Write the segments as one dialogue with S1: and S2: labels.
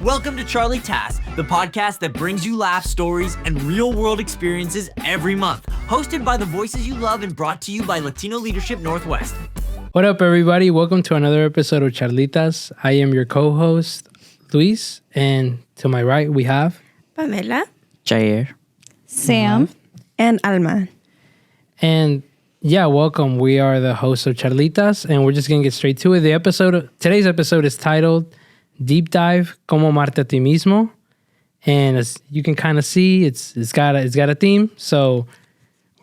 S1: Welcome to Charlitas, the podcast that brings you laugh stories and real-world experiences every month. Hosted by the voices you love and brought to you by Latino Leadership Northwest.
S2: What up, everybody? Welcome to another episode of Charlitas. I am your co-host, Luis, and to my right we have...
S3: Pamela,
S4: Jair,
S3: Sam, and Alma.
S2: And yeah, welcome. We are the hosts of Charlitas, and we're just going to get straight to it. Today's episode is titled Deep Dive, Cómo Amarte, Mismo. And as you can kind of see, it's got a theme. So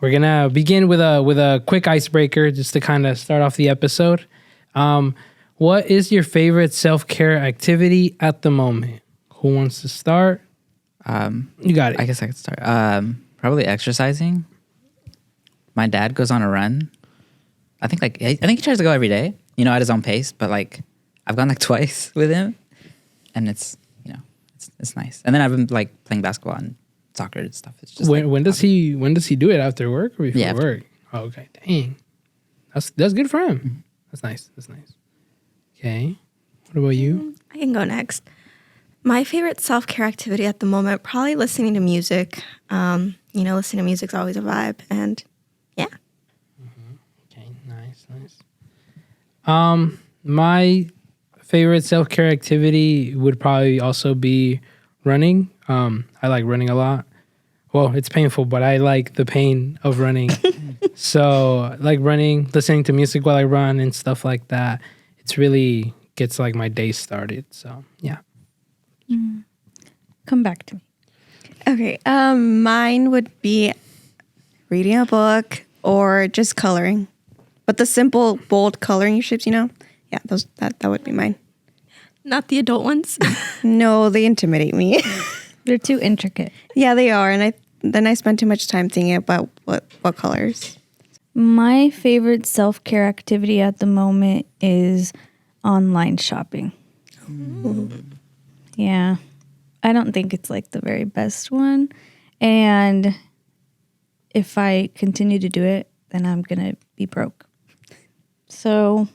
S2: we're going to begin with a quick icebreaker just to kind of start off the episode. What is your favorite self-care activity at the moment? Who wants to start? You got it.
S4: I guess I could start. Probably exercising. My dad goes on a run. I think he tries to go every day, at his own pace. But I've gone twice with him, and it's nice. And then I've been playing basketball and soccer and stuff. It's just
S2: when does he do it? After work or before work? Oh, okay, dang, that's good for him. Mm-hmm. That's nice. Okay, what about you?
S3: I can go next. My favorite self-care activity at the moment, probably listening to music. Listening to music's always a vibe, and yeah.
S2: Mm-hmm. Okay, nice. My favorite self-care activity would probably also be running. I like running a lot. Well, it's painful, but I like the pain of running. So I like running, listening to music while I run and stuff like that. It's really gets my day started. So yeah.
S5: Come back to me.
S3: Okay, mine would be reading a book or just coloring. But the simple, bold coloring shapes, Yeah, that would be mine. Not the adult ones? No, they intimidate me.
S5: They're too intricate.
S3: Yeah, they are. And then I spend too much time thinking about what colors.
S5: My favorite self-care activity at the moment is online shopping. Ooh. Yeah. I don't think it's the very best one. And if I continue to do it, then I'm going to be broke. So,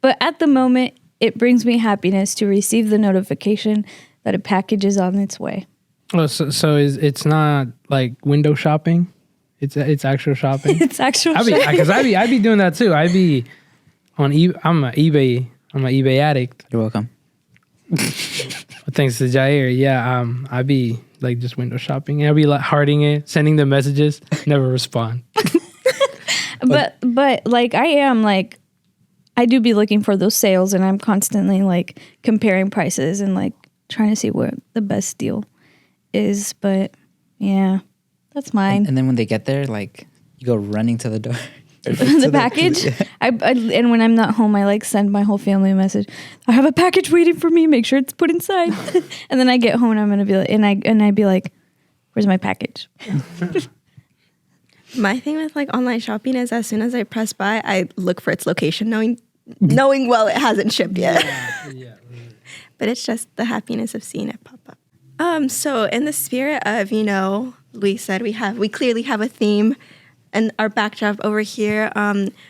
S5: but at the moment, it brings me happiness to receive the notification that a package is on its way.
S2: Oh, so it's not window shopping? It's actual shopping?
S5: It's actual shopping.
S2: Because I be doing that too. I be on I'm an eBay addict.
S4: You're welcome.
S2: Thanks to Jair. Yeah, I be just window shopping. And I be hearting it, sending the messages, never respond.
S5: but I am I do be looking for those sales, and I'm constantly comparing prices and trying to see what the best deal is. But yeah, that's mine.
S4: And then when they get there, you go running to the door.
S5: The package. And when I'm not home, I send my whole family a message. I have a package waiting for me. Make sure it's put inside. And then I get home and I'm gonna be I'd be like, "Where's my package?"
S3: My thing with online shopping is as soon as I press buy, I look for its location, knowing well it hasn't shipped yet. Yeah. But it's just the happiness of seeing it pop up. So in the spirit of Luis said we clearly have a theme. And our backdrop over here,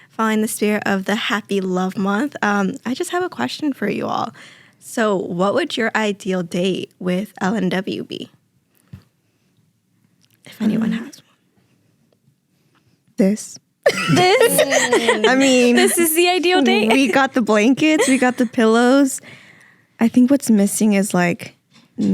S3: following the spirit of the Happy Love Month, I just have a question for you all. So what would your ideal date with LNW be? If anyone has one. This? I mean...
S5: This is the ideal date?
S3: We got the blankets, we got the pillows. I think what's missing is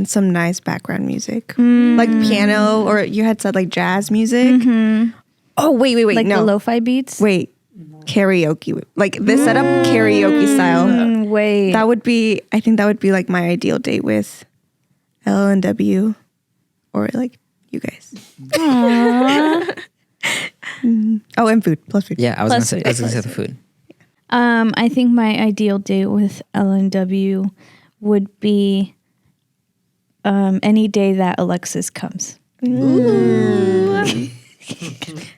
S3: some nice background music. Piano, or you had said jazz music. Mm-hmm. Oh, wait, no.
S5: The lo-fi beats?
S3: Wait, karaoke. This setup, karaoke style.
S5: Wait.
S3: I think that would be my ideal date with LNW or you guys.
S5: Aww.
S3: Oh, and food, plus food.
S4: Yeah, I was going to say the food.
S5: I think my ideal date with LNW would be any day that Alexis comes.
S3: Ooh.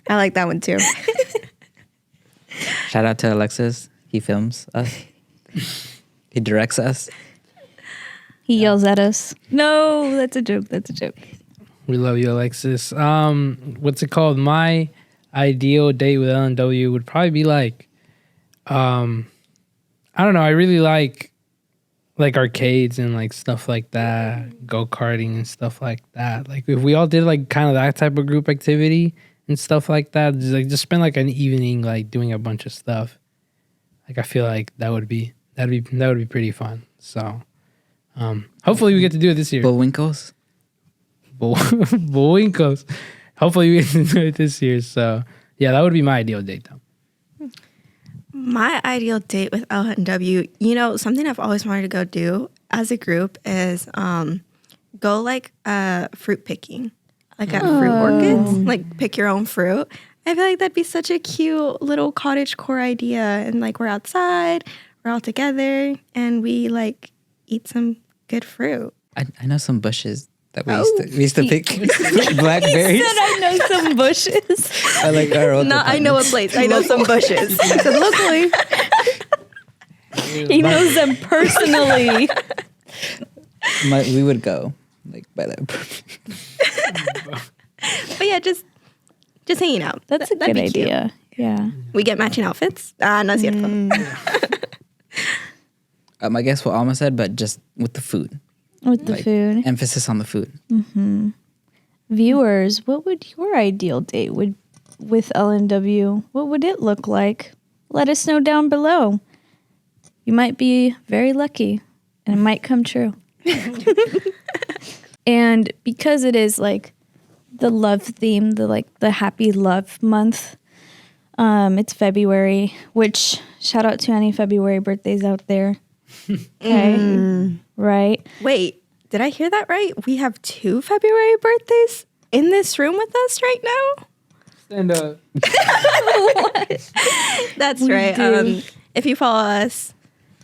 S3: I like that one too.
S4: Shout out to Alexis. He films us. He directs us.
S5: He yells at us. No, that's a joke.
S2: We love you, Alexis. What's it called? My ideal date with LNW would probably be I don't know. I really like like arcades and like stuff like that, go-karting and stuff like that. Like if we all did like kind of that type of group activity and stuff like that, just spend like an evening like doing a bunch of stuff. Like I feel like that would be pretty fun. So hopefully we get to do it this year.
S4: Bullwinkles.
S2: Bullwinkles. Hopefully we get to do it this year. So yeah, that would be my ideal date though.
S3: My ideal date with L&W, you know, something I've always wanted to go do as a group is go like fruit picking, like at fruit orchids, like pick your own fruit. I feel like that'd be such a cute little cottage core idea. And like we're outside, we're all together, and we like eat some good fruit.
S4: I know some bushes that we used to pick blackberries.
S5: I know some bushes.
S4: I like our old.
S3: No, I know a place. I know some bushes. I said locally.
S5: He knows them personally.
S4: We would go like by that.
S3: But yeah, just hanging out.
S5: That's a
S3: That'd
S5: good
S3: be cute.
S5: idea. Yeah.
S3: We get matching outfits. No es cierto.
S4: I guess what Alma said, but just with the food.
S5: With the
S4: Like,
S5: food.
S4: Emphasis on the food.
S5: Viewers, what would your ideal date with L&W? What would it look like? Let us know down below. You might be very lucky and it might come true. And because it is like the love theme, the happy love month, it's February, which shout out to any February birthdays out there. Okay. Right.
S3: Wait, did I hear that right? We have 2 February birthdays in this room with us right now?
S2: Stand up.
S3: That's
S5: We
S3: right.
S5: do.
S3: If you follow us,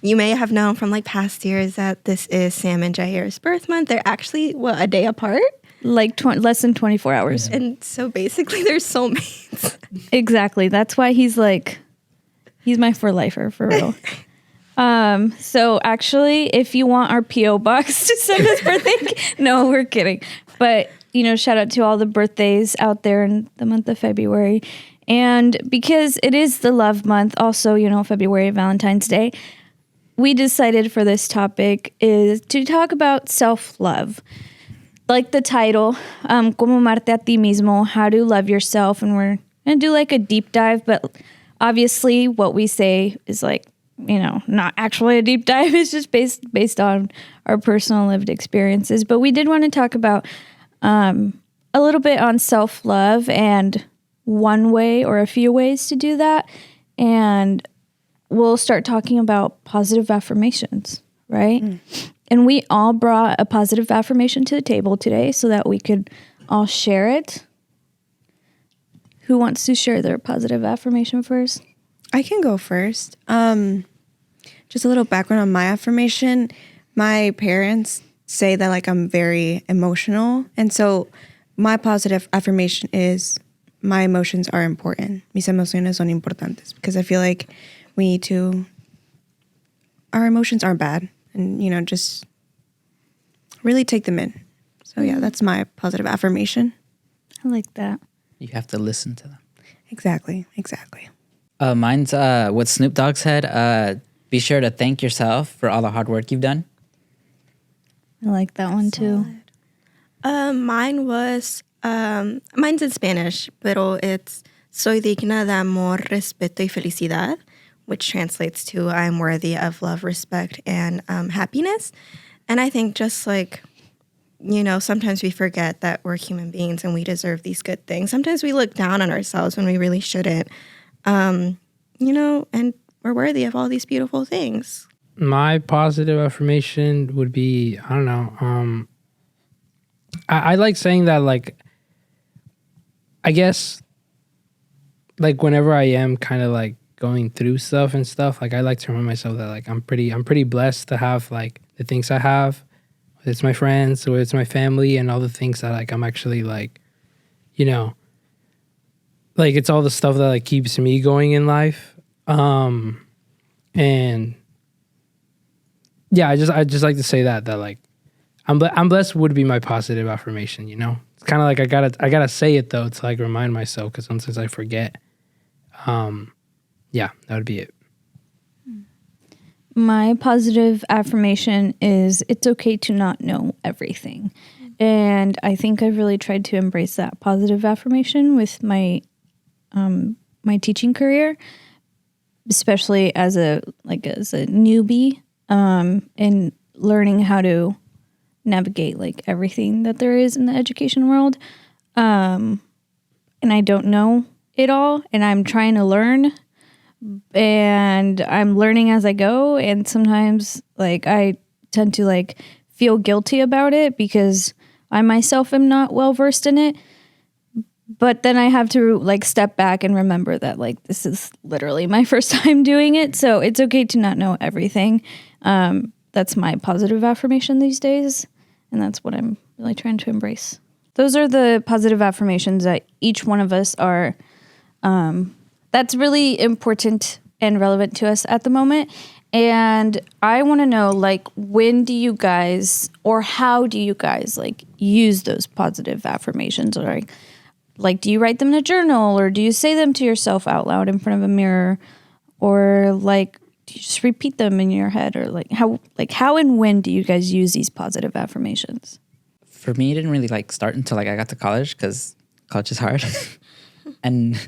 S3: you may have known from like past years that this is Sam and Jair's birth month. They're actually, a day apart?
S5: Like less than 24 hours.
S3: And so basically they're soulmates.
S5: Exactly. That's why he's my for lifer for real. So actually, if you want our P.O. box to send us birthday, no, we're kidding. But, shout out to all the birthdays out there in the month of February. And because it is the love month, also, February, Valentine's Day, we decided for this topic is to talk about self-love. Like the title, Cómo Amarte a ti mismo, how to love yourself. And we're going to do like a deep dive, but obviously what we say is like, not actually a deep dive. It's just based on our personal lived experiences. But we did want to talk about a little bit on self-love and one way or a few ways to do that. And we'll start talking about positive affirmations, right? And we all brought a positive affirmation to the table today so that we could all share it. Who wants to share their positive affirmation first?
S6: I can go first. Just a little background on my affirmation. My parents say that like I'm very emotional. And so my positive affirmation is my emotions are important. Mis emociones son importantes. Because I feel like our emotions aren't bad. And, just really take them in. So yeah, that's my positive affirmation.
S5: I like that.
S4: You have to listen to them.
S6: Exactly.
S4: Mine's what Snoop Dogg said. Be sure to thank yourself for all the hard work you've done.
S5: I like that one too.
S3: Mine's in Spanish, pero it's soy digna de amor, respeto y felicidad, which translates to I'm worthy of love, respect, and happiness. And I think just like, sometimes we forget that we're human beings and we deserve these good things. Sometimes we look down on ourselves when we really shouldn't, and we're worthy of all these beautiful things.
S2: My positive affirmation would be, I don't know, I like saying that, like, I guess, like, whenever I am kind of, like, going through stuff and stuff, like, I like to remind myself that, like, I'm pretty blessed to have, like, the things I have. Whether it's my friends, or it's my family, and all the things that, like, I'm actually, like, like, it's all the stuff that, like, keeps me going in life. And yeah, I just like to say that like I'm blessed would be my positive affirmation. It's kind of like I gotta say it though to like remind myself, because sometimes I forget. Yeah, that would be it.
S5: My positive affirmation is it's okay to not know everything. And I think I've really tried to embrace that positive affirmation with my my teaching career, especially as a newbie, and learning how to navigate like everything that there is in the education world. And I don't know it all, and I'm trying to learn, and I'm learning as I go. And sometimes like I tend to like feel guilty about it because I myself am not well versed in it. But then I have to like step back and remember that like this is literally my first time doing it. So it's okay to not know everything. That's my positive affirmation these days. And that's what I'm really trying to embrace. Those are the positive affirmations that each one of us are, that's really important and relevant to us at the moment. And I want to know, like, when do you guys, or how do you guys like use those positive affirmations? Or like, do you write them in a journal, or do you say them to yourself out loud in front of a mirror, or like, do you just repeat them in your head, or how and when do you guys use these positive affirmations?
S4: For me, it didn't really like start until like I got to college, because college is hard. And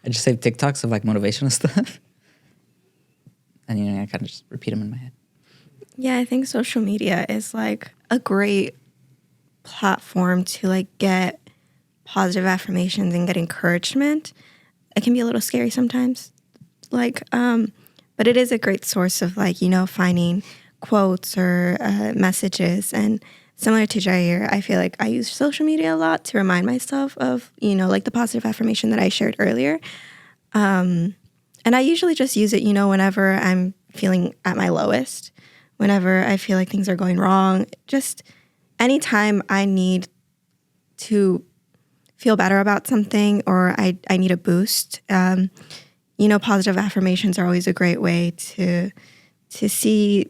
S4: I just saved TikToks of like motivational stuff. And I kind of just repeat them in my head.
S3: Yeah, I think social media is like a great platform to like get positive affirmations and get encouragement. It can be a little scary sometimes, like, but it is a great source of like, finding quotes or messages. And similar to Jair, I feel like I use social media a lot to remind myself of, like the positive affirmation that I shared earlier. And I usually just use it, whenever I'm feeling at my lowest, whenever I feel like things are going wrong, just anytime I need to feel better about something, or I need a boost. Positive affirmations are always a great way to see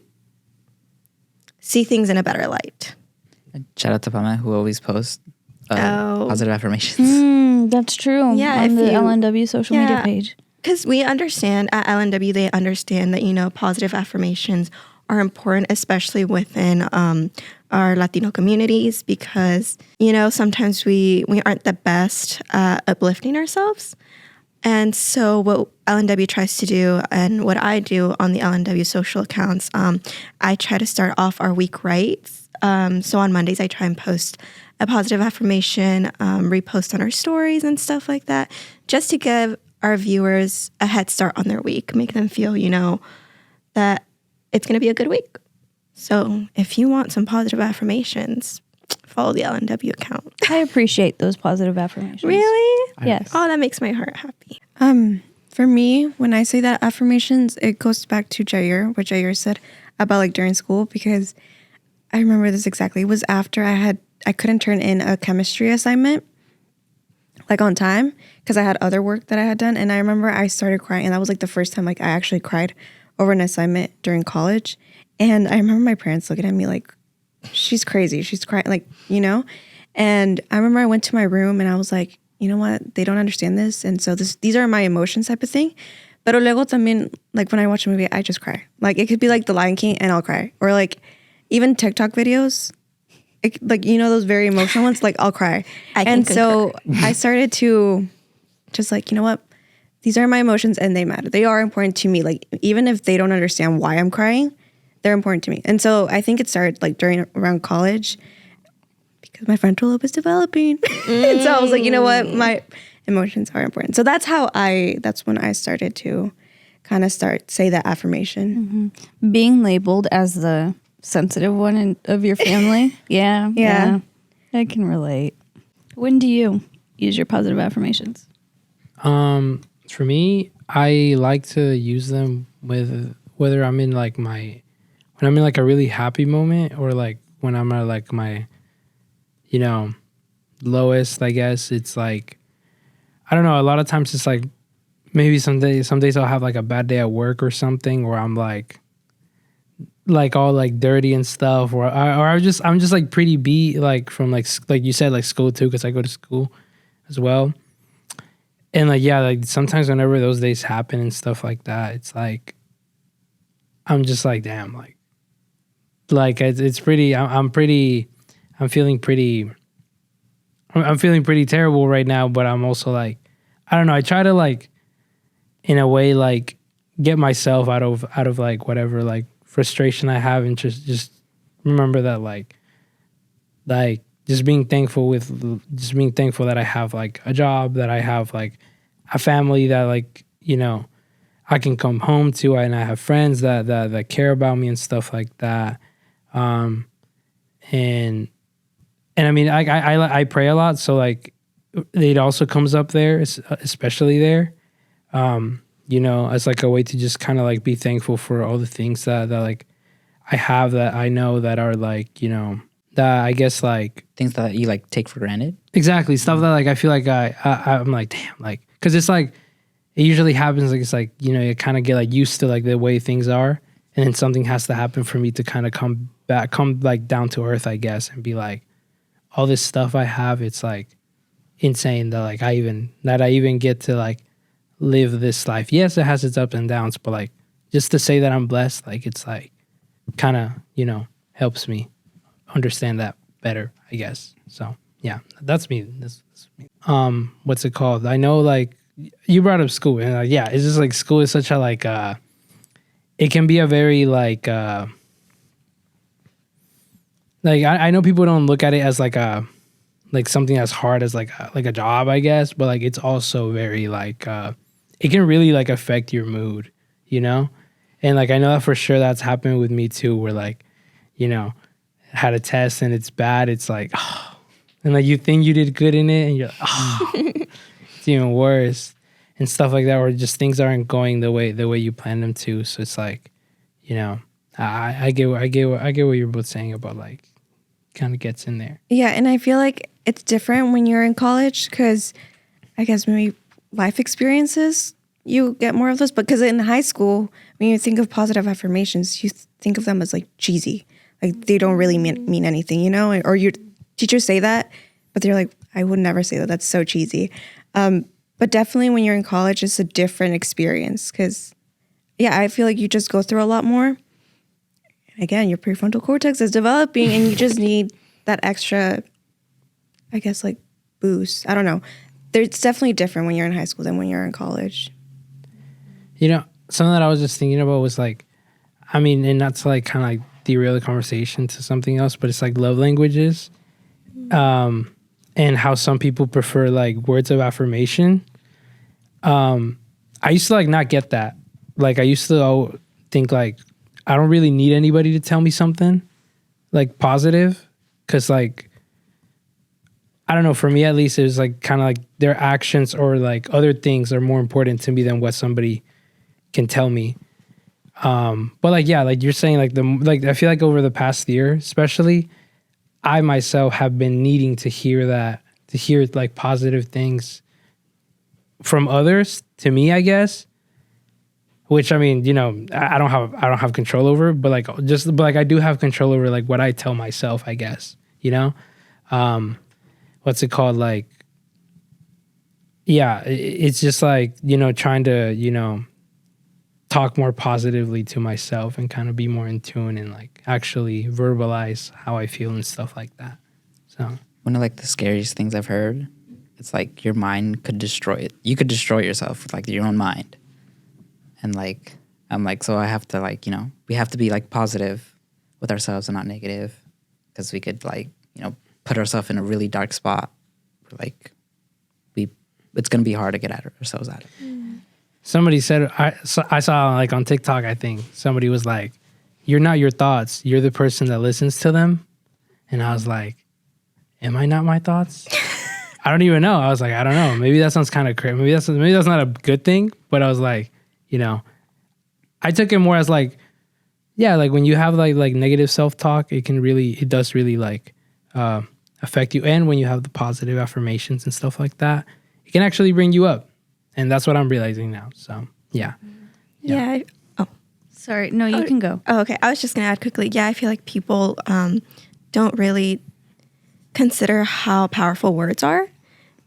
S3: things in a better light.
S4: And shout out to Pama, who always posts positive affirmations.
S5: That's true.
S3: Yeah,
S5: on the LNW social media page.
S3: Because we understand at LNW, they understand that, positive affirmations are important, especially within our Latino communities, because, sometimes we aren't the best at uplifting ourselves. And so what LNW tries to do, and what I do on the LNW social accounts, I try to start off our week right. So on Mondays, I try and post a positive affirmation, repost on our stories and stuff like that, just to give our viewers a head start on their week, make them feel, that it's going to be a good week. So if you want some positive affirmations, follow the LNW account.
S5: I appreciate those positive affirmations.
S3: Really?
S5: Yes.
S3: Oh, that makes my heart happy.
S6: For me, when I say that affirmations, it goes back to Jair, what Jair said about like during school, because I remember this exactly. It was after I couldn't turn in a chemistry assignment like on time because I had other work that I had done. And I remember I started crying, and that was like the first time like I actually cried over an assignment during college. And I remember my parents looking at me like, she's crazy. She's crying, like, And I remember I went to my room and I was like, you know what? They don't understand this. And so these are my emotions type of thing. Pero luego también, like when I watch a movie, I just cry. Like it could be like The Lion King and I'll cry. Or like even TikTok videos, like, those very emotional ones, like I'll cry. And so I started to just like, you know what? These are my emotions and they matter. They are important to me. Like even if they don't understand why I'm crying, they're important to me. And so I think it started like around college because my frontal lobe is developing. And so I was like, you know what? My emotions are important. So that's when I started to kind of say that affirmation.
S5: Mm-hmm. Being labeled as the sensitive one of your family. Yeah. I can relate. When do you use your positive affirmations?
S2: For me, I like to use them with whether I'm in like when I'm in like a really happy moment, or like when I'm at like my, lowest, I guess. It's like, I don't know, a lot of times it's like maybe some days I'll have like a bad day at work or something, where I'm like all like dirty and stuff, or I'm just like pretty beat, like from like you said, like school too, because I go to school as well. And like, yeah, like sometimes whenever those days happen and stuff like that, it's like I'm just like, damn, like it's pretty. I'm feeling pretty. I'm feeling pretty terrible right now, but I'm also like, I don't know. I try to like, in a way, like get myself out of like whatever like frustration I have, and just remember that like just being thankful that I have like a job, that I have like a family that like, you know, I can come home to, and I have friends that care about me and stuff like that. And I mean, I pray a lot, so like it also comes up there, especially there. You know, as like a way to just kind of like be thankful for all the things that like I have, that I know that are like, you know, that I guess like
S4: Things that you like take for granted.
S2: exactly stuff that like I feel like I'm like, damn, like, because it's like it usually happens like, it's like, you know, you kind of get like used to like the way things are, and then something has to happen for me to kind of come like down to earth, I guess, and be like, all this stuff I have, it's like insane that like I even get to like live this life. Yes, it has its ups and downs, but like just to say that I'm blessed, like it's like kind of, you know, helps me understand that better, I guess. So yeah, that's me. That's me. What's it called? I know like you brought up school, and yeah, it's just like school is such a like it can be a very like I know people don't look at it as like a like something as hard as like a job, I guess, but like it's also very like it can really like affect your mood, you know? And like I know that for sure that's happened with me too, where like, you know, had a test and it's bad, it's like, oh, and like you think you did good in it, and you're like, oh, it's even worse, and stuff like that, where just things aren't going the way you planned them to. So it's like, you know, I get what you're both saying about like kind of gets in there.
S6: Yeah, and I feel like it's different when you're in college, because I guess maybe life experiences, you get more of those. But because in high school, when you think of positive affirmations, you think of them as like cheesy. Like they don't really mean anything, you know? Or your teachers say that, but they're like, I would never say that. That's so cheesy. But definitely when you're in college, it's a different experience, because, yeah, I feel like you just go through a lot more. Again, your prefrontal cortex is developing, and you just need that extra, I guess, like boost. I don't know. It's definitely different when you're in high school than when you're in college. You
S2: know, something that I was just thinking about was like, I mean, and not to like kind of like derail the conversation to something else, but it's like love languages, and how some people prefer like words of affirmation. I used to like not get that. Like I used to think like, I don't really need anybody to tell me something like positive, because like, I don't know, for me at least, it was like kind of like their actions or like other things are more important to me than what somebody can tell me. But like, yeah, like you're saying, like I feel like over the past year, especially, I myself have been needing to hear like positive things from others to me, I guess. Which, I mean, you know, I don't have control over, but like I do have control over like what I tell myself, I guess, you know? What's it called? Like, yeah, it's just like, you know, trying to, you know, talk more positively to myself and kind of be more in tune and like actually verbalize how I feel and stuff like that. So
S4: one of like the scariest things I've heard, it's like your mind could destroy it. You could destroy yourself with like your own mind. And like, I'm like, so I have to like, you know, we have to be like positive with ourselves and not negative, because we could like, you know, put ourselves in a really dark spot. Like it's going to be hard to get ourselves out of it.
S2: Somebody said, I saw like on TikTok, I think somebody was like, you're not your thoughts. You're the person that listens to them. And I was like, am I not my thoughts? I don't even know. I was like, I don't know. Maybe that sounds kind of crazy. Maybe that's not a good thing. But I was like, you know, I took it more as like, yeah, like when you have like negative self-talk, it does really like affect you. And when you have the positive affirmations and stuff like that, it can actually bring you up. And that's what I'm realizing now. So, yeah.
S3: Yeah.
S5: Sorry. No, you can go.
S3: Oh, okay. I was just going to add quickly. Yeah, I feel like people don't really consider how powerful words are.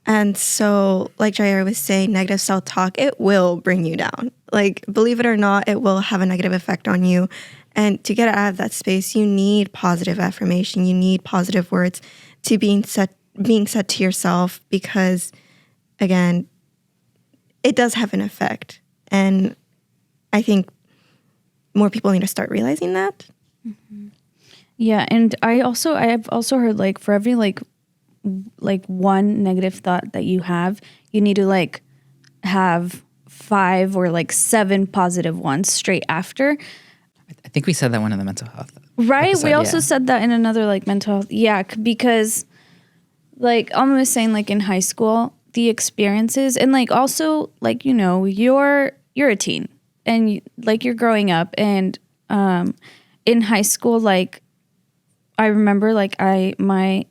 S3: And so, like Jair was saying, negative self-talk, it will bring you down. Like, believe it or not, it will have a negative effect on you. And to get out of that space, you need positive affirmation. You need positive words to being said to yourself, because, again, it does have an effect. And I think more people need to start realizing that.
S5: Yeah, and I've also heard, like, for every like one negative thought that you have, you need to like have 5 or like 7 positive ones straight after.
S4: I think we said that one in the mental health.
S5: Right.
S4: Episode,
S5: We also said that in another like mental health. Yeah, because like Alma was saying, like in high school, the experiences, and like also like, you know, you're a teen and like you're growing up, and in high school, like I remember like my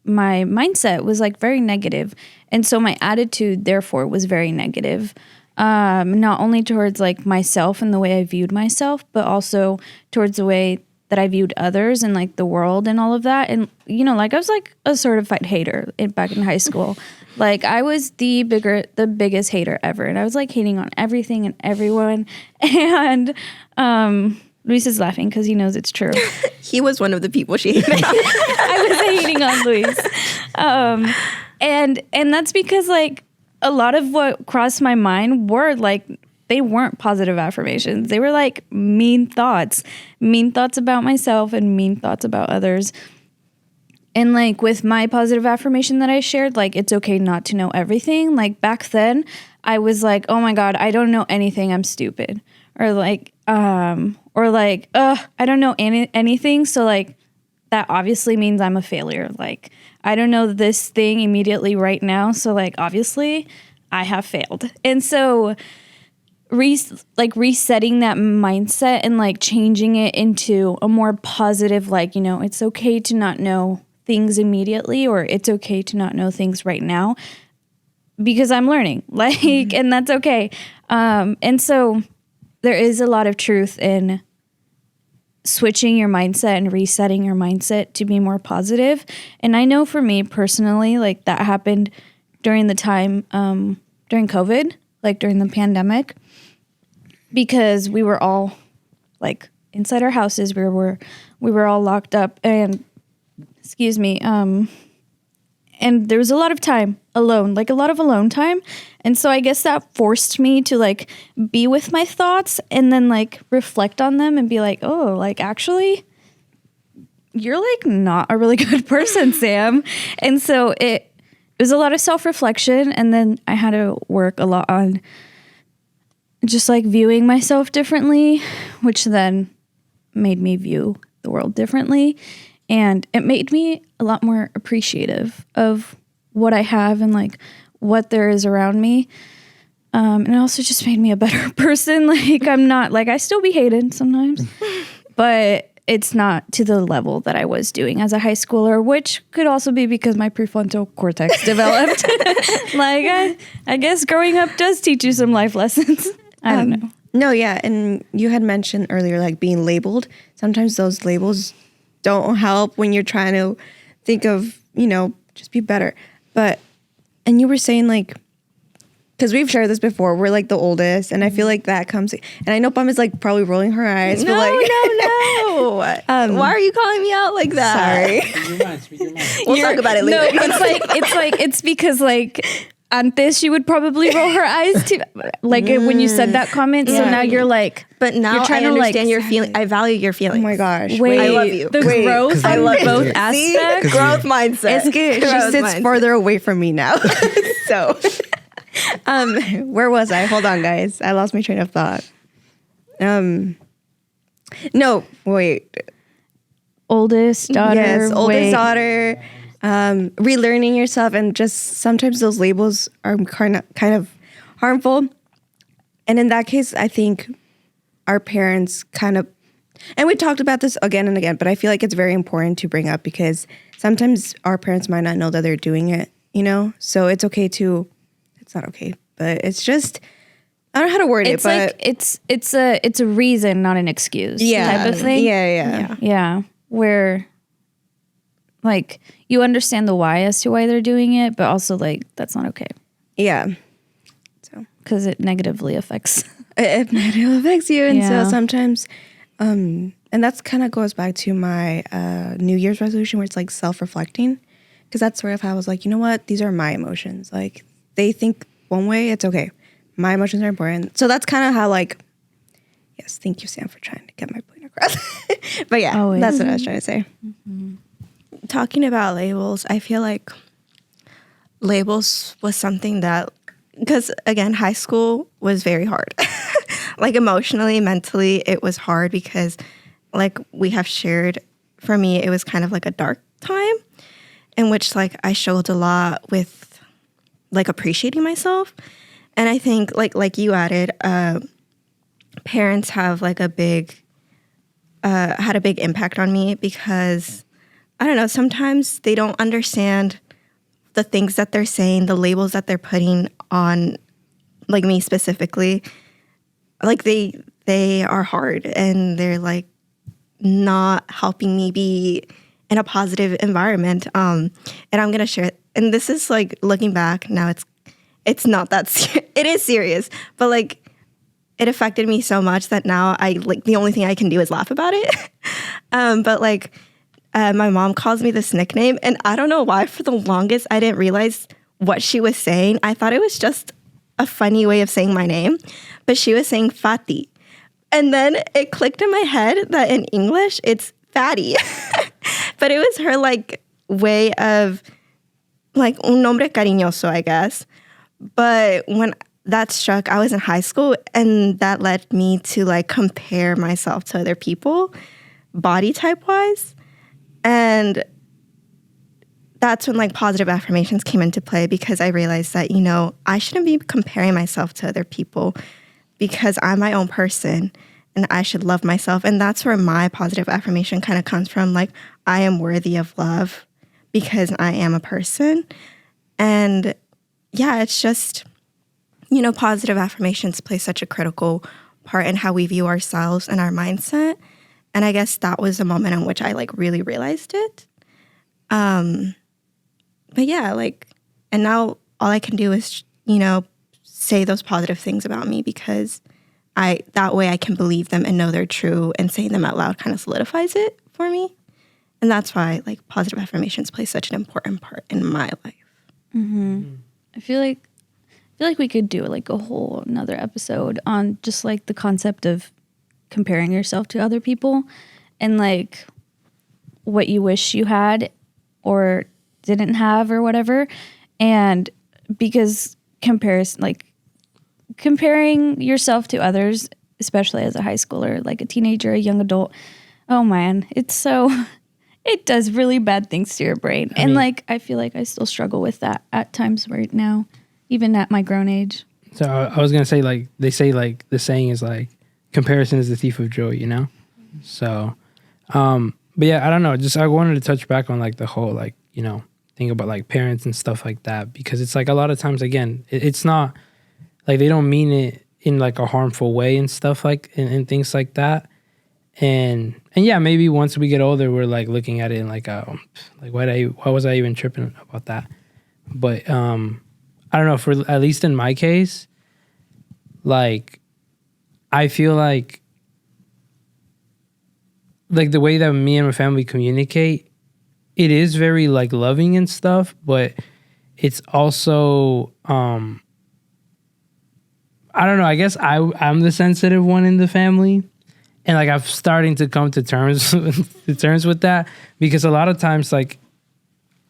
S5: mindset was like very negative, and so my attitude therefore was very negative. Not only towards like myself and the way I viewed myself, but also towards the way that I viewed others and like the world and all of that. And, you know, like I was like a certified hater back in high school. Like I was the biggest hater ever. And I was like hating on everything and everyone. And Luis is laughing because he knows it's true.
S3: He was one of the people she hated on.
S5: I was hating on Luis. And that's because like a lot of what crossed my mind were like, they weren't positive affirmations. They were like mean thoughts about myself and mean thoughts about others. And like with my positive affirmation that I shared, like it's okay not to know everything. Like back then I was like, oh my God, I don't know anything. I'm stupid. Or like, I don't know anything. So like that obviously means I'm a failure. Like I don't know this thing immediately right now. So like obviously I have failed. And so resetting that mindset and like changing it into a more positive, like, you know, it's okay to not know things immediately, or it's okay to not know things right now because I'm learning, like, and that's okay. And so there is a lot of truth in switching your mindset and resetting your mindset to be more positive. And I know for me personally, like that happened during the time, during COVID, like during the pandemic, because we were all like inside our houses. We were all locked up, and and there was a lot of time alone, like a lot of alone time. And so I guess that forced me to like be with my thoughts and then like reflect on them and be like, oh, like actually you're like not a really good person, Sam. And so it was a lot of self-reflection. And then I had to work a lot on just like viewing myself differently, which then made me view the world differently. And it made me a lot more appreciative of what I have and like what there is around me. And it also just made me a better person. Like I'm not like, I still be hated sometimes, but it's not to the level that I was doing as a high schooler, which could also be because my prefrontal cortex developed. Like I guess growing up does teach you some life lessons. I don't know.
S6: No, yeah. And you had mentioned earlier, like being labeled. Sometimes those labels don't help when you're trying to think of, you know, just be better. And you were saying like, because we've shared this before, we're like the oldest, and I feel like that comes, and I know Pam is like probably rolling her eyes.
S3: No. Why are you calling me out like that?
S6: Sorry.
S3: We'll talk about it later.
S5: No, it's because like antes she would probably roll her eyes too, like when you said that comment. So now you're like,
S3: but now
S5: you're trying
S3: I
S5: to
S3: understand
S5: like,
S3: your feeling. I value your feelings.
S6: Oh my gosh.
S5: Wait,
S3: I love you.
S5: The growth
S3: I
S5: on
S3: love
S5: both
S3: you.
S5: aspects.
S3: See? Growth mindset.
S6: It's good. She
S3: Growth
S6: sits
S3: mindset.
S6: farther away from me now. So, where was I? Hold on, guys. I lost my train of thought. No, wait.
S5: Oldest daughter.
S6: Yes, oldest daughter. Relearning yourself, and just sometimes those labels are kind of harmful. And in that case, I think our parents kind of, and we talked about this again and again, but I feel like it's very important to bring up because sometimes our parents might not know that they're doing it, you know? So it's okay to, it's not okay, but it's just, I don't know how to word
S5: It's
S6: it,
S5: like
S6: but
S5: it's a reason, not an excuse. Type of thing.
S6: Yeah.
S5: Where like you understand the why as to why they're doing it, but also like that's not okay
S6: Yeah.
S5: because it negatively affects
S6: it negatively affects you. And
S5: Yeah.
S6: so sometimes, and that's kind of goes back to my New Year's resolution where it's like self-reflecting. Because that's sort of how I was like, you know what? These are my emotions. Like, they think one way, it's okay. My emotions are important. So that's kind of how, like, yes, thank you, Sam, for trying to get my point across. But yeah,
S5: Always.
S6: that's what I was trying to say.
S3: Talking about labels, I feel like labels was something that, because again, high school was very hard. Like emotionally, mentally, it was hard because, like we have shared, for me, it was kind of like a dark time in which like I struggled a lot with like appreciating myself. And I think like you added, parents have like a big, had a big impact on me because I don't know, sometimes they don't understand the things that they're saying, the labels that they're putting on like me specifically. Like they are hard and they're like not helping me be in a positive environment. And I'm gonna share it. And this is like looking back now, it's not that it is serious, but like it affected me so much that now I like the only thing I can do is laugh about it. But like my mom calls me this nickname, and I don't know why for the longest I didn't realize what she was saying. I thought it was just a funny way of saying my name, but she was saying Fati. And then it clicked in my head that in English it's fatty. But it was her like way of like un nombre cariñoso, I guess. But when that struck, I was in high school, and that led me to like compare myself to other people body type wise. And that's when like positive affirmations came into play, because I realized that, you know, I shouldn't be comparing myself to other people because I'm my own person and I should love myself. And that's where my positive affirmation kind of comes from. Like, I am worthy of love because I am a person. And yeah, it's just, you know, positive affirmations play such a critical part in how we view ourselves and our mindset. And I guess that was the moment in which I like really realized it. But yeah, like, and now all I can do is, you know, say those positive things about me, because that way I can believe them and know they're true, and saying them out loud kind of solidifies it for me. And that's why like positive affirmations play such an important part in my life.
S5: I feel like we could do like a whole another episode on just like the concept of comparing yourself to other people and like what you wish you had or didn't have or whatever. And because comparing yourself to others, especially as a high schooler, like a teenager, a young adult, oh man, it does really bad things to your brain. And like, I feel like I still struggle with that at times right now, even at my grown age.
S2: So I was going to say, like, they say, like, the saying is, like, comparison is the thief of joy, you know? So, but yeah, I don't know. Just, I wanted to touch back on, like, the whole, like, you know, thing about, like, parents and stuff like that. Because it's, like, a lot of times, again, it's not, like, they don't mean it in, like, a harmful way and stuff like, and things like that. And yeah, maybe once we get older, we're, like, looking at it and, like, why was I even tripping about that? But, I don't know, for at least in my case, like, I feel like the way that me and my family communicate, it is very like loving and stuff, but it's also, I don't know, I guess I'm the sensitive one in the family. And like, I'm starting to come to terms with that, because a lot of times, like,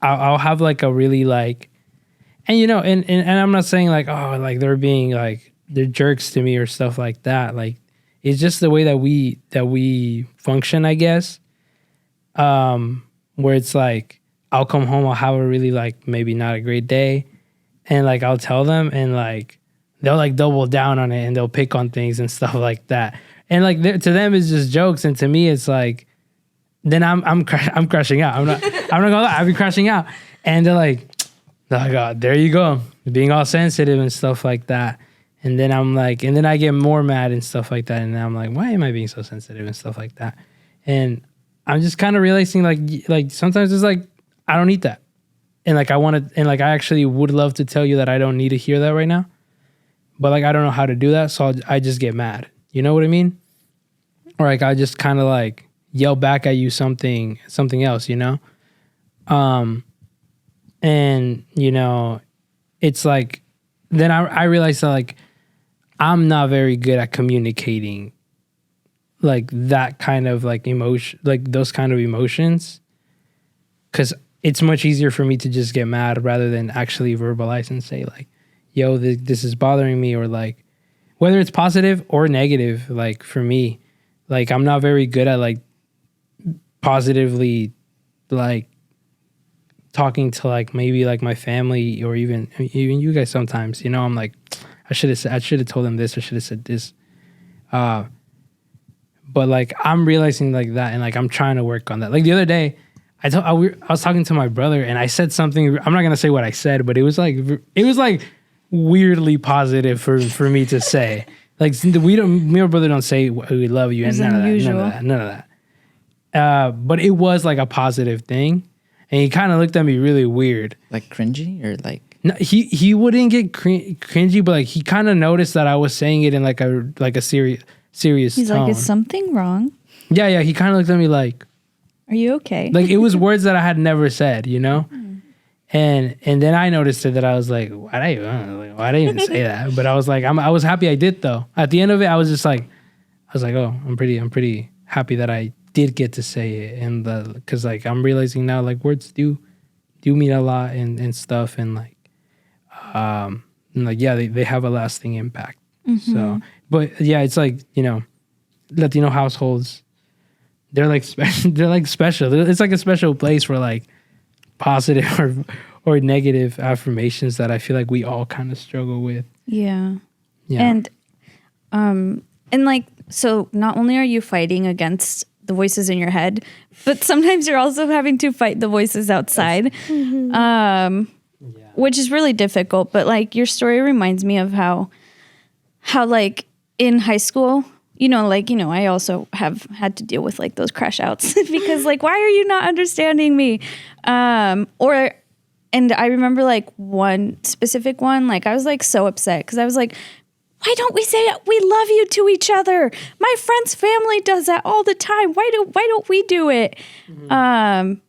S2: I'll have like a really like, and you know, and I'm not saying like, oh, like they're being like, they're jerks to me or stuff like that. Like, it's just the way that we function, I guess. Where it's like, I'll come home, I'll have a really like maybe not a great day, and like I'll tell them, and like they'll like double down on it and they'll pick on things and stuff like that. And like to them it's just jokes, and to me it's like, then I'm crashing out. I'm not gonna lie, I'll be crashing out, and they're like, oh, there you go, being all sensitive and stuff like that. And then I'm like, and then I get more mad and stuff like that. And then I'm like, why am I being so sensitive and stuff like that? And I'm just kind of realizing like sometimes it's like, I don't need that. And like, I actually would love to tell you that I don't need to hear that right now. but like I don't know how to do that, so I just get mad. You know what I mean? Or like I just kind of like yell back at you something else, you know? And you know, it's like then I realized that like I'm not very good at communicating like that kind of like emotion, like those kind of emotions, because it's much easier for me to just get mad rather than actually verbalize and say like, yo, this is bothering me, or like whether it's positive or negative. Like for me, like I'm not very good at like positively like talking to like maybe like my family or even you guys sometimes, you know. I'm like, I should have told them this, I should have said this, but like I'm realizing like that, and like I'm trying to work on that. Like the other day I was talking to my brother and I said something, I'm not gonna say what I said, but it was like weirdly positive for me to say. Like me and my brother don't say we love you and none of that. But it was like a positive thing, and he kind of looked at me really weird.
S4: Like cringy or like?
S2: No, he wouldn't get cringy, but like he kind of noticed that I was saying it in like a serious
S5: He's
S2: tone.
S5: like, is something wrong?
S2: Yeah. He kind of looked at me like,
S5: are you okay?
S2: like it was words that I had never said, you know. And then I noticed it, that I was like, why did I even say that? But I was like, I was happy I did though. At the end of it, I was just like, oh, I'm pretty happy that I did get to say it, and because like I'm realizing now like words do mean a lot and stuff, and like yeah, they have a lasting impact. So, but yeah, it's like, you know, Latino households, they're like special. It's like a special place for like positive or negative affirmations that I feel like we all kind of struggle with.
S5: Yeah. And like, so not only are you fighting against the voices in your head, but sometimes you're also having to fight the voices outside, which is really difficult. But like your story reminds me of how like in high school, you know, like, you know, I also have had to deal with like those crash outs because like, why are you not understanding me? And I remember like one specific one, like I was like so upset because I was like, why don't we say we love you to each other? My friend's family does that all the time. Why don't we do it? And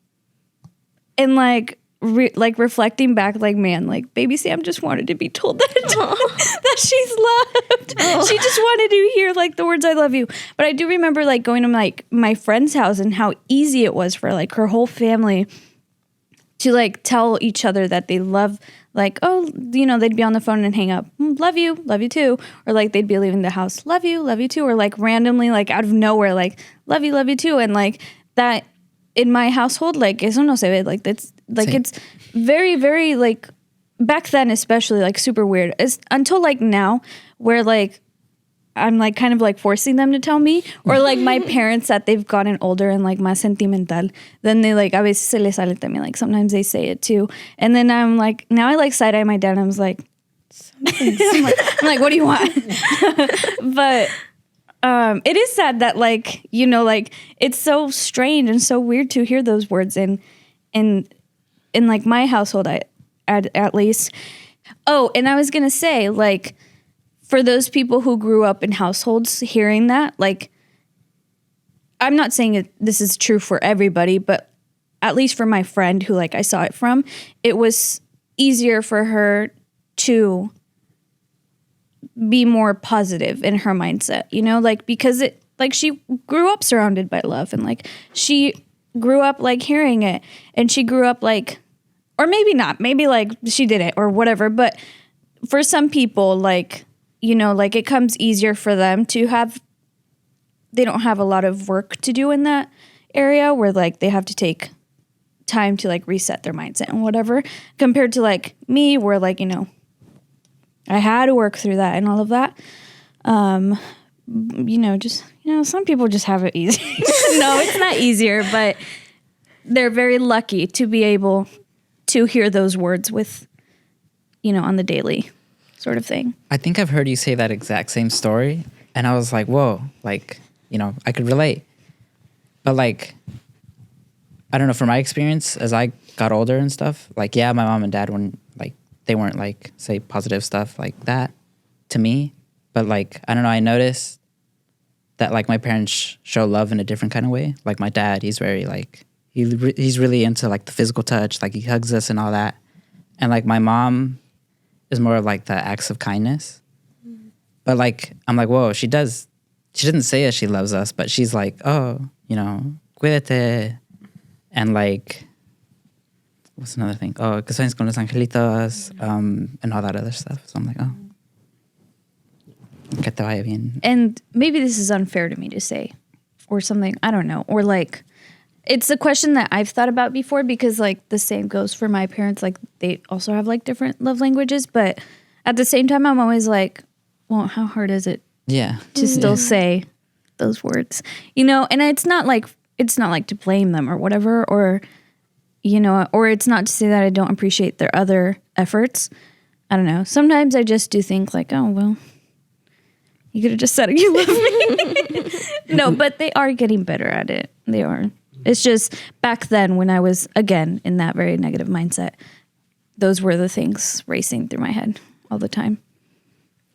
S5: like reflecting back, like, man, like baby Sam just wanted to be told that that she's loved. She just wanted to hear like the words "I love you." But I do remember like going to like my friend's house and how easy it was for like her whole family to like tell each other that they love, like, oh, you know, they'd be on the phone and hang up, love you too, or like they'd be leaving the house, love you too, or like randomly like out of nowhere, like love you too, and like that in my household, like eso no se ve, like that's like it's very, very like back then especially like super weird. It's until like now where like I'm like kind of like forcing them to tell me, or like my parents that they've gotten older and like más sentimental, then they like a veces se les sale también, like sometimes they say it too, and then I'm like, now I like side eye my dad and I was like I'm like what do you want? But it is sad that like, you know, like it's so strange and so weird to hear those words in like my household, at least. Oh, and I was gonna say, like, for those people who grew up in households hearing that, like, I'm not saying this is true for everybody, but at least for my friend who like I saw it from, it was easier for her to be more positive in her mindset, you know, like, because it, like, she grew up surrounded by love, and like she grew up like hearing it, and she grew up like, or maybe not, maybe like she didn't or whatever, but for some people, like, you know, like it comes easier for them to have, they don't have a lot of work to do in that area where like they have to take time to like reset their mindset and whatever, compared to like me where like, you know, I had to work through that and all of that. You know, just, you know, some people just have it easy. No, it's not easier, but they're very lucky to be able to hear those words with, you know, on the daily sort of thing.
S4: I think I've heard you say that exact same story, and I was like, whoa, like, you know, I could relate. But like, I don't know, from my experience as I got older and stuff, like, yeah, my mom and dad weren't like, they weren't like, say, positive stuff like that. to me, but like, I don't know, I noticed that like my parents show love in a different kind of way. Like my dad, he's very like, he's really into like the physical touch, like he hugs us and all that. And like my mom is more of like the acts of kindness. But like, I'm like, whoa, she didn't say that she loves us, but she's like, oh, you know, cuídate. And like, what's another thing? Oh, que sueñes con los angelitos, and all that other stuff. So I'm like, oh, que te vaya bien.
S5: And maybe this is unfair to me to say or something. I don't know. Or like, it's a question that I've thought about before because like the same goes for my parents. Like they also have like different love languages. But at the same time, I'm always like, well, how hard is it to still say those words? You know, and it's not like to blame them or whatever, or, you know, or it's not to say that I don't appreciate their other efforts. I don't know. Sometimes I just do think like, oh, well, you could have just said you love me. No, but they are getting better at it. They are. It's just back then when I was, again, in that very negative mindset, those were the things racing through my head all the time.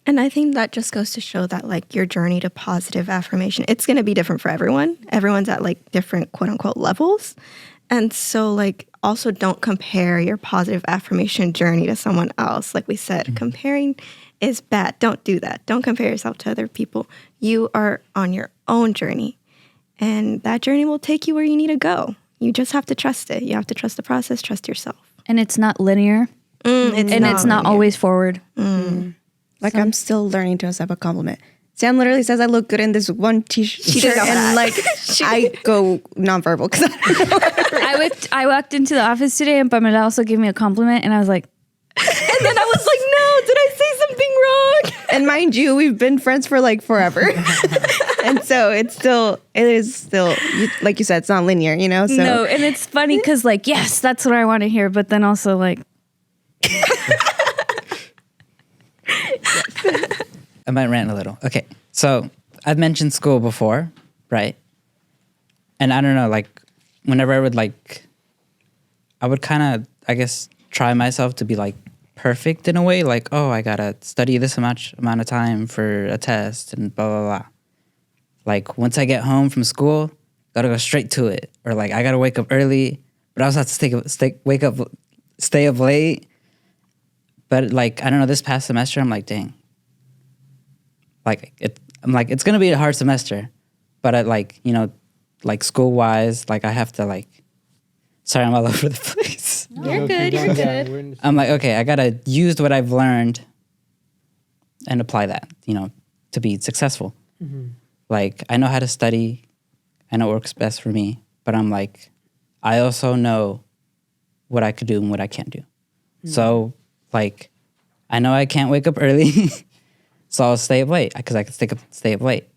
S3: And I think that just goes to show that like your journey to positive affirmation, it's going to be different for everyone. Everyone's at like different quote unquote levels. And so like also don't compare your positive affirmation journey to someone else. Like we said, comparing is bad. Don't do that. Don't compare yourself to other people. You are on your own journey and that journey will take you where you need to go. You just have to trust it. You have to trust the process, trust yourself.
S5: And it's not linear. It's not always forward.
S6: Like I'm still learning to accept a compliment. Sam literally says I look good in this one t-shirt and like I go nonverbal because
S5: I walked into the office today and Pamela also gave me a compliment and I was like,
S3: And then I was like, no, did I say something wrong?
S6: and mind you, we've been friends for like forever. And so it is still, like you said, it's not linear, you know? So.
S5: No, and it's funny because like, yes, that's what I want to hear. But then also like,
S4: I might rant a little. Okay, so I've mentioned school before, right? And I don't know, like, whenever I would kind of, I guess, try myself to be, like, perfect in a way. Like, oh, I gotta study this much amount of time for a test and blah, blah, blah. Like, once I get home from school, gotta go straight to it. Or, like, I gotta wake up early, but I also have to stay up late. But, like, I don't know, this past semester, I'm like, dang. Like, it's going to be a hard semester. But, like, you know, like, school-wise, like, I have to, like... Sorry, I'm all over the place.
S5: no, you're good.
S4: I'm like, okay, I got to use what I've learned and apply that, you know, to be successful. Mm-hmm. Like, I know how to study. I know what works best for me. But I'm like, I also know what I could do and what I can't do. Mm-hmm. So... Like, I know I can't wake up early, so I'll stay up late because I can stay up late.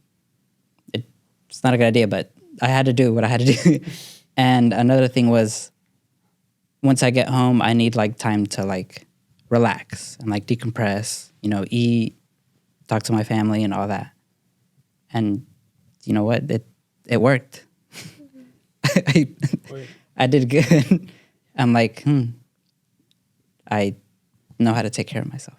S4: It's not a good idea, but I had to do what I had to do. And another thing was, once I get home, I need, like, time to, like, relax and, like, decompress, you know, eat, talk to my family and all that. And you know what? It worked. I did good. I'm like, I know how to take care of myself.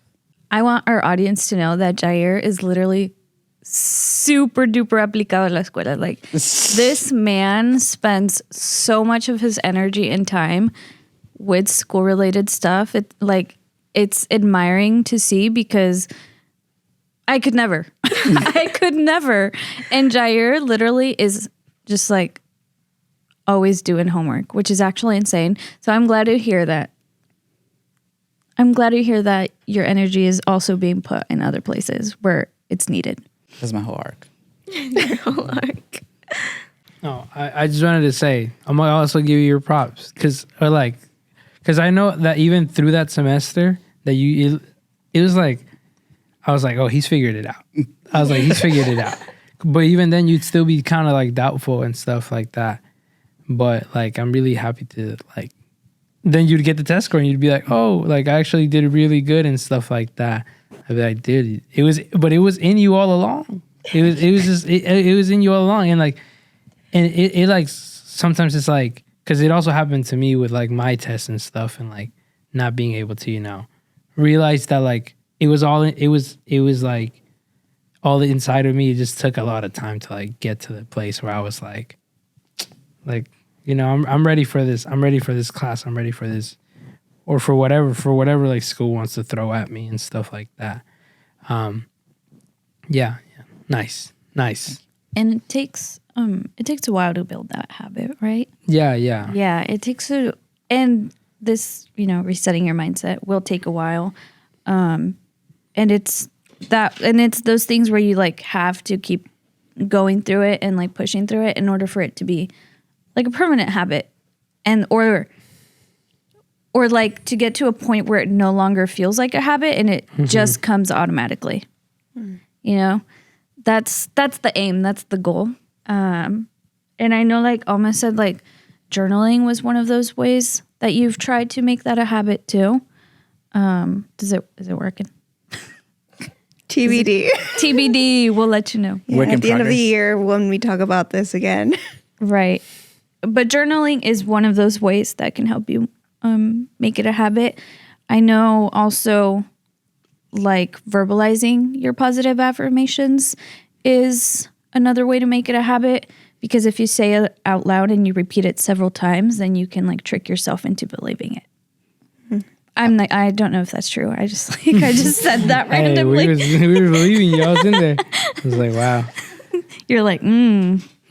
S5: I want our audience to know that Jair is literally super duper aplicado en la escuela. Like this man spends so much of his energy and time with school related stuff. It's admiring to see because I could never. I could never. And Jair literally is just like always doing homework, which is actually insane. So I'm glad to hear that. I'm glad to hear that your energy is also being put in other places where it's needed.
S4: That's my whole arc.
S3: Your whole arc.
S2: No, I just wanted to say, I'm going to also give you your props. Because I know that even through that semester, that it was like, I was like, oh, he's figured it out. I was like, he's figured it out. But even then, you'd still be kind of like doubtful and stuff like that. But like, I'm really happy to like, then you'd get the test score and you'd be like, oh, like I actually did really good and stuff like that. I'd be like, dude, it was in you all along. It was in you all along. And like, and it like, sometimes it's like, cause it also happened to me with like my tests and stuff and like not being able to, you know, realize that like it was like all the inside of me. It just took a lot of time to like get to the place where I was like, you know, I'm ready for this. I'm ready for this class. I'm ready for this, or for whatever like school wants to throw at me and stuff like that. Yeah. Nice.
S5: And it takes a while to build that habit, right?
S2: Yeah.
S5: Yeah, it takes and this, you know, resetting your mindset will take a while. And it's those things where you like have to keep going through it and like pushing through it in order for it to be like a permanent habit, and or like to get to a point where it no longer feels like a habit and it just comes automatically. You know, that's the aim, that's the goal. And I know like Alma said like journaling was one of those ways that you've tried to make that a habit too. Is it working?
S6: TBD.
S5: TBD, we'll let you know.
S6: Yeah, at the end of the year when we talk about this again.
S5: Right. But journaling is one of those ways that can help you make it a habit. I know also like verbalizing your positive affirmations is another way to make it a habit, because if you say it out loud and you repeat it several times, then you can like trick yourself into believing it. I don't know if that's true. I just said that randomly.
S2: We were believing you. I was in there. I was like, wow.
S5: You're like,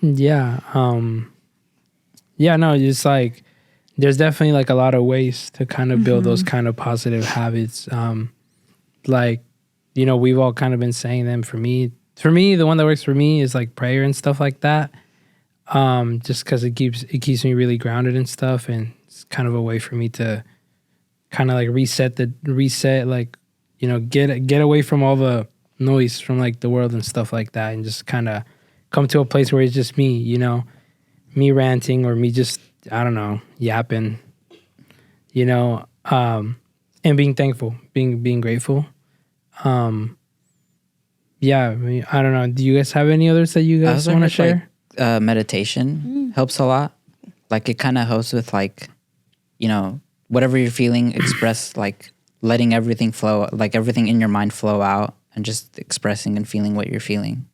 S2: Yeah. Yeah, no, it's like there's definitely like a lot of ways to kind of build those kind of positive habits. Like, you know, we've all kind of been saying them. For me, the one that works for me is like prayer and stuff like that. Just because it keeps me really grounded and stuff, and it's kind of a way for me to kind of like reset, like, you know, get away from all the noise from like the world and stuff like that, and just kind of come to a place where it's just me, you know, me ranting or me just, I don't know, yapping, you know, and being thankful, being grateful. Yeah, I mean, I don't know. Do you guys have any others that you guys want to share?
S4: Like, meditation helps a lot. Like it kind of helps with like, you know, whatever you're feeling, express, like letting everything flow, like everything in your mind flow out, and just expressing and feeling what you're feeling.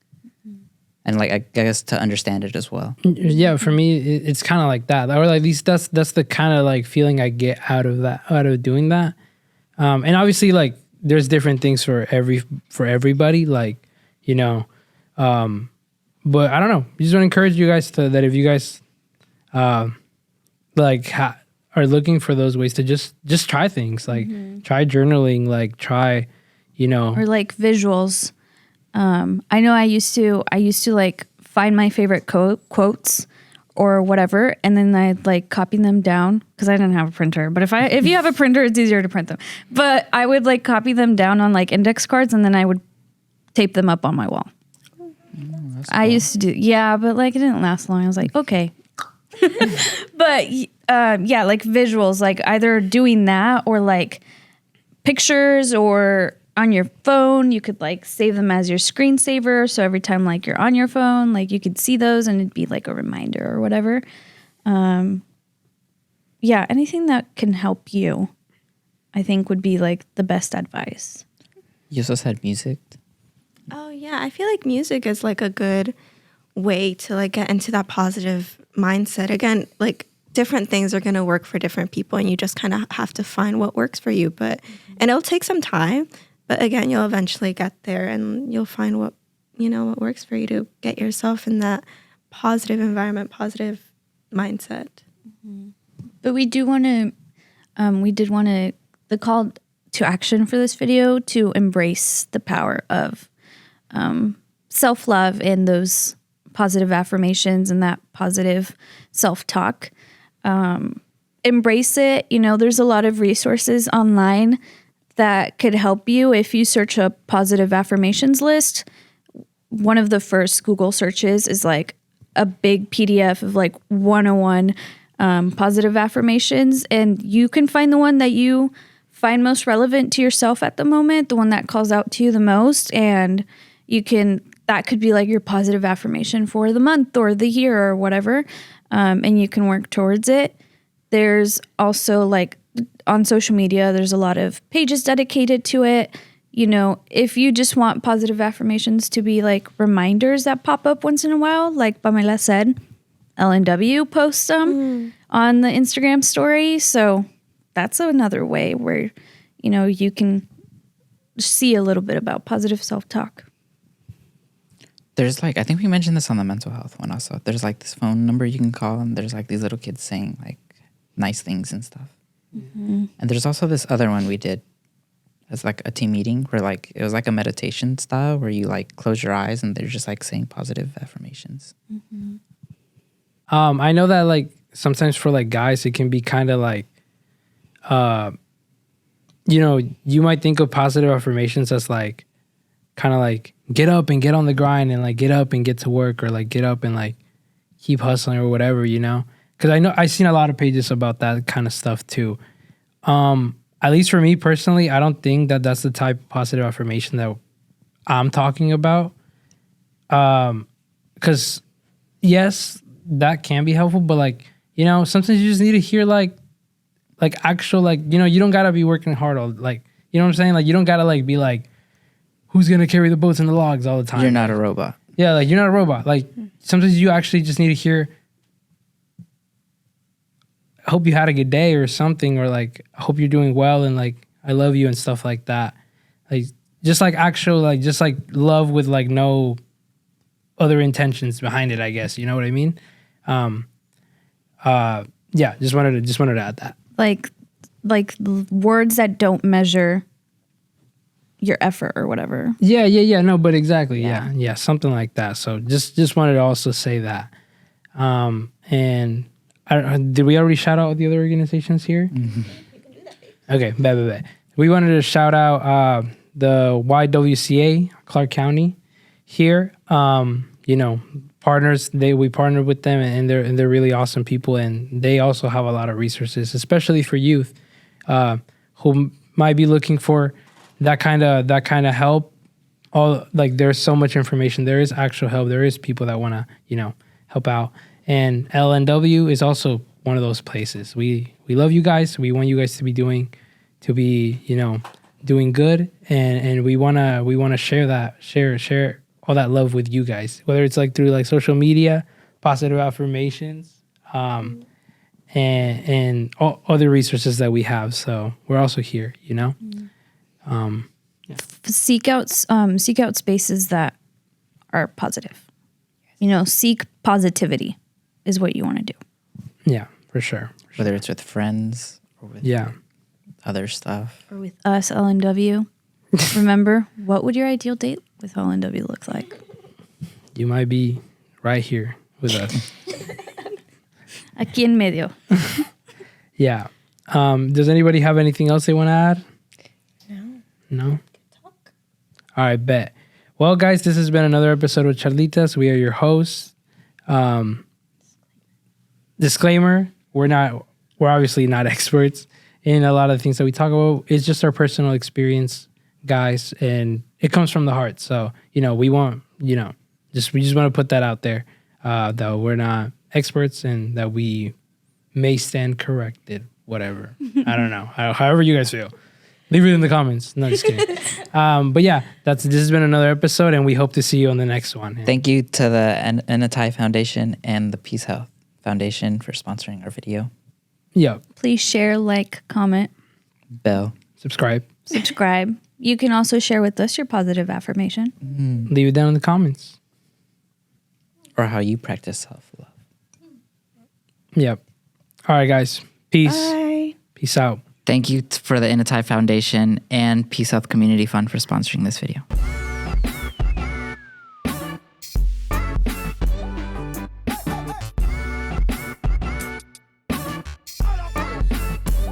S4: And like, I guess to understand it as well.
S2: Yeah, for me, it's kind of like that. Or like at least that's the kind of like feeling I get out of doing that. And obviously like there's different things for everybody, like, you know, but I don't know. I just want to encourage you guys that if you guys like are looking for those ways to just try things, like try journaling, like try, you know,
S5: or like visuals. I know I used to like find my favorite quotes or whatever, and then I'd like copy them down because I didn't have a printer. But if you have a printer, it's easier to print them. But I would like copy them down on like index cards, and then I would tape them up on my wall. I used to do, yeah, but like it didn't last long. I was like, okay. But yeah, like visuals, like either doing that or like pictures, or on your phone, you could like save them as your screensaver. So every time like you're on your phone, like you could see those and it'd be like a reminder or whatever. Yeah, anything that can help you, I think would be like the best advice.
S4: You also said music.
S3: Oh yeah, I feel like music is like a good way to like get into that positive mindset. Again, like different things are going to work for different people, and you just kind of have to find what works for you. But and it'll take some time, but again, you'll eventually get there, and you'll find what works for you to get yourself in that positive environment, positive mindset.
S5: But we did want to the call to action for this video to embrace the power of self-love and those positive affirmations and that positive self-talk. Embrace it. You know, there's a lot of resources online that could help you. If you search a positive affirmations list, one of the first Google searches is like a big PDF of like 101 positive affirmations, and you can find the one that you find most relevant to yourself at the moment, the one that calls out to you the most, and that could be like your positive affirmation for the month or the year or whatever, and you can work towards it. There's also like on social media, there's a lot of pages dedicated to it. you know, if you just want positive affirmations to be like reminders that pop up once in a while, like Pamela said, LNW posts them on the Instagram story. So that's another way where, you know, you can see a little bit about positive self-talk.
S4: There's like, I think we mentioned this on the mental health one also. There's like this phone number you can call, and there's like these little kids saying like nice things and stuff. And there's also this other one we did as like a team meeting where like it was like a meditation style where you like close your eyes and they're just like saying positive affirmations.
S2: I know that like sometimes for like guys it can be kind of like you know, you might think of positive affirmations as like kind of like get up and get on the grind and like get up and get to work, or like get up and like keep hustling or whatever, you know? Because I know I've seen a lot of pages about that kind of stuff too. At least for me personally, I don't think that that's the type of positive affirmation that I'm talking about. Because yes, that can be helpful, but like, you know, sometimes you just need to hear like actual, like, you know, you don't gotta be working hard all, like, you know what I'm saying? Like, you don't gotta like be like, who's gonna carry the boats and the logs all the time?
S4: You're not a robot.
S2: Yeah, like you're not a robot. Like sometimes you actually just need to hear, I hope you had a good day or something, or like, I hope you're doing well and like, I love you and stuff like that. Like just like actual, like just like love with like no other intentions behind it, I guess. You know what I mean? Yeah, just wanted to add that.
S5: Like words that don't measure your effort or whatever.
S2: Yeah. No, but exactly. Yeah, something like that. So just wanted to also say that. And did we already shout out the other organizations here? Mm-hmm. Okay, bet. We wanted to shout out the YWCA Clark County here. You know, partners. We partnered with them, and they're really awesome people, and they also have a lot of resources, especially for youth who might be looking for that kind of help. All like there's so much information. There is actual help. There is people that want to, you know, help out. And LNW is also one of those places. We love you guys. We want you guys to be doing good, and we wanna share all that love with you guys. Whether it's like through like social media, positive affirmations, and all other resources that we have. So we're also here, you know.
S5: Seek out spaces that are positive. You know, seek positivity is what you want to do.
S2: Yeah, for sure.
S4: Whether it's with friends or with other stuff.
S5: Or with us, LNW. Remember, what would your ideal date with LNW look like?
S2: You might be right here with us.
S5: Aquí en medio.
S2: Yeah. Does anybody have anything else they want to add? No? Talk. All right, bet. Well, guys, this has been another episode of Charlitas. We are your hosts. Disclaimer, we're obviously not experts in a lot of the things that we talk about. It's just our personal experience, guys, and it comes from the heart. So, you know, we want, you know, we just want to put that out there, that we're not experts and that we may stand corrected, whatever. I don't know. However you guys feel. Leave it in the comments. No, just kidding. But yeah, this has been another episode, and we hope to see you on the next one.
S4: Thank you to the Únete Foundation and the Peace Health Foundation for sponsoring our video.
S2: Yeah.
S5: Please share, like, comment.
S4: Bell.
S2: Subscribe.
S5: You can also share with us your positive affirmation.
S2: Leave it down in the comments.
S4: Or how you practice self-love.
S2: Yep. All right, guys. Peace.
S6: Bye.
S2: Peace out.
S4: Thank you for the Únete Foundation and Peace Health Community Fund for sponsoring this video.